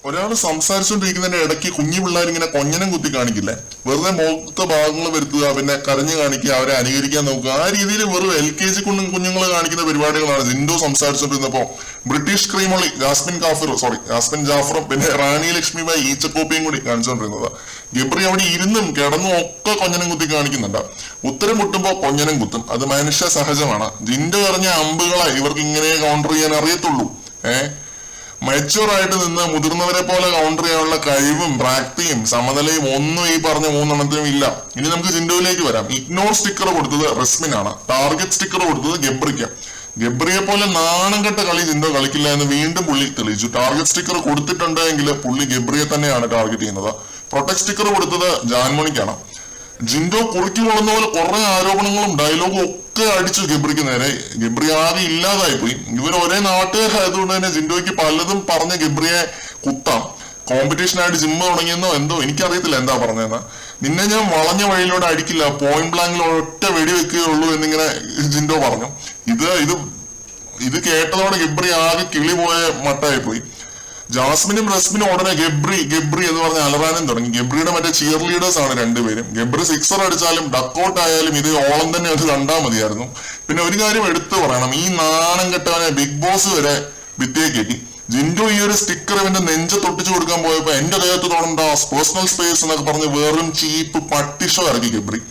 ഒരാൾ സംസാരിച്ചുകൊണ്ടിരിക്കുന്നതിന്റെ ഇടയ്ക്ക് കുഞ്ഞു പിള്ളേർ ഇങ്ങനെ കൊഞ്ഞനം കുത്തി കാണിക്കില്ലേ, വെറുതെ മുഖത്തെ ഭാഗങ്ങൾ വരുത്തുക, പിന്നെ കരഞ്ഞു കാണിക്കുക, അവരെ അനുകരിക്കാൻ നോക്കുക, ആ രീതിയിൽ വെറും LKG കുഞ്ഞുങ്ങൾ കാണിക്കുന്ന പരിപാടികളാണ് ജിൻഡോ സംസാരിച്ചുകൊണ്ടിരുന്നപ്പോ ബ്രിട്ടീഷ് ക്രീമൊളി ജാസ്മിൻ ജാഫറും പിന്നെ റാണി ലക്ഷ്മിബായി ഈച്ചക്കോപ്പിയും കൂടി കാണിച്ചുകൊണ്ടിരുന്നത്. ഗബ്രി അവിടെ ഇരുന്നും കിടന്നും ഒക്കെ കൊഞ്ഞനം കുത്തി കാണിക്കുന്നുണ്ട്. ഉത്തരം മുട്ടുമ്പോ കൊഞ്ഞനം കുത്തും, അത് മനുഷ്യ സഹജമാണ്. ജിൻഡോ എറിഞ്ഞ അമ്പുകളെ ഇവർക്ക് ഇങ്ങനെ കൗണ്ടർ ചെയ്യാൻ അറിയത്തുള്ളൂ. മെച്യൂർ ആയിട്ട് നിന്ന് മുതിർന്നവരെ പോലെ കൗണ്ടർ ചെയ്യാനുള്ള കഴിവും പ്രാക്തിയും സമനിലയും ഒന്നും ഈ പറഞ്ഞ മൂന്നെണ്ണത്തിനും ഇല്ല. ഇനി നമുക്ക് ജിൻഡോയിലേക്ക് വരാം. ഇഗ്നോർ സ്റ്റിക്കർ കൊടുത്തത് റസ്മിനാണ്, ടാർഗറ്റ് സ്റ്റിക്കർ കൊടുത്തത് ഗബ്രിക്ക്. ഗബ്രിയെ പോലെ നാണം കെട്ട കളി ജിൻഡോ കളിക്കില്ല എന്ന് വീണ്ടും പുള്ളി തെളിയിച്ചു. ടാർഗറ്റ് സ്റ്റിക്കർ കൊടുത്തിട്ടുണ്ടെങ്കിൽ പുള്ളി ഗബ്രിയെ തന്നെയാണ് ടാർഗറ്റ് ചെയ്യുന്നത്. പ്രൊട്ടക്ട് സ്റ്റിക്കർ കൊടുത്തത് ജാൻമണിക്കാണ്. ജിൻഡോ കുറുക്കി കൊള്ളുന്ന പോലെ കുറെ ആരോപണങ്ങളും ഡയലോഗും ഒക്കെ അടിച്ചു ഗബ്രിക്ക് നേരെ. ഗബ്രി ആകെ ഇല്ലാതായി പോയി. ഇവർ ഒരേ നാട്ടുകാരായതുകൊണ്ട് തന്നെ ജിൻഡോയ്ക്ക് പലതും പറഞ്ഞ് ഗബ്രിയെ കുത്താം. കോമ്പറ്റീഷനായിട്ട് ജിമ്മ് തുടങ്ങിയെന്നോ എന്തോ എനിക്കറിയത്തില്ല എന്താ പറഞ്ഞതെന്ന്. നിന്നെ ഞാൻ വളഞ്ഞ വഴിയിലൂടെ അടിക്കില്ല, പോയിന്റ് ബ്ലാങ്കിൽ ഒറ്റ വെടിവെക്കുകയുള്ളൂ എന്നിങ്ങനെ ജിൻഡോ പറഞ്ഞു. ഇത് കേട്ടതോടെ ഗബ്രി ആകെ കിളി പോയ മട്ടായി പോയി. ജാസ്മിനും റസ്മിനും ഉടനെ ഗബ്രി എന്ന് പറഞ്ഞ് അലറാനും തുടങ്ങി. ഗബ്രിയുടെ മറ്റേ ചിയർ ലീഡേഴ്സ് ആണ് രണ്ടുപേരും. ഗബ്രി സിക്സർ അടിച്ചാലും ഡക്കൗട്ട് ആയാലും ഇത് ഓളം തന്നെ അത് കണ്ടാൽ മതിയായിരുന്നു. പിന്നെ ഒരു കാര്യം എടുത്തു പറയണം, ഈ നാണം കെട്ടവനെ ബിഗ് ബോസ് വരെ ഭിത്തിയെ കയറ്റി. ജിൻഡോ ഈ ഒരു സ്റ്റിക്കർ ഇവന്റെ നെഞ്ച തൊട്ടിച്ചു കൊടുക്കാൻ പോയപ്പോ എന്റെ ദേഹത്ത് തൊടണ്ട, പേഴ്സണൽ സ്പേസ് എന്നൊക്കെ പറഞ്ഞ് വെറും ചീപ്പ് പട്ടിഷോ ഇറക്കി ഗബ്രി.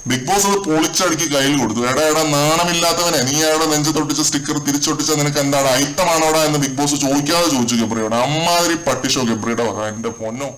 ബിഗ് ബോസ് അത് പൊളിച്ചടുക്കി കയ്യിൽ കൊടുത്തു. എടാ നാണമില്ലാത്തവനെ, നീ അവിടെ നെഞ്ച് തൊട്ടിച്ച സ്റ്റിക്കർ തിരിച്ചൊട്ടിച്ച നിനക്ക് എന്താണ് ഐത്തമാണോടാ എന്ന് ബിഗ് ബോസ് ചോദിക്കാതെ ചോദിച്ചു ഗബ്രിയോട്. അമ്മാതിരി പട്ടിഷോ ഗബ്രിയുടെ വക. എന്റെ പൊന്നോ.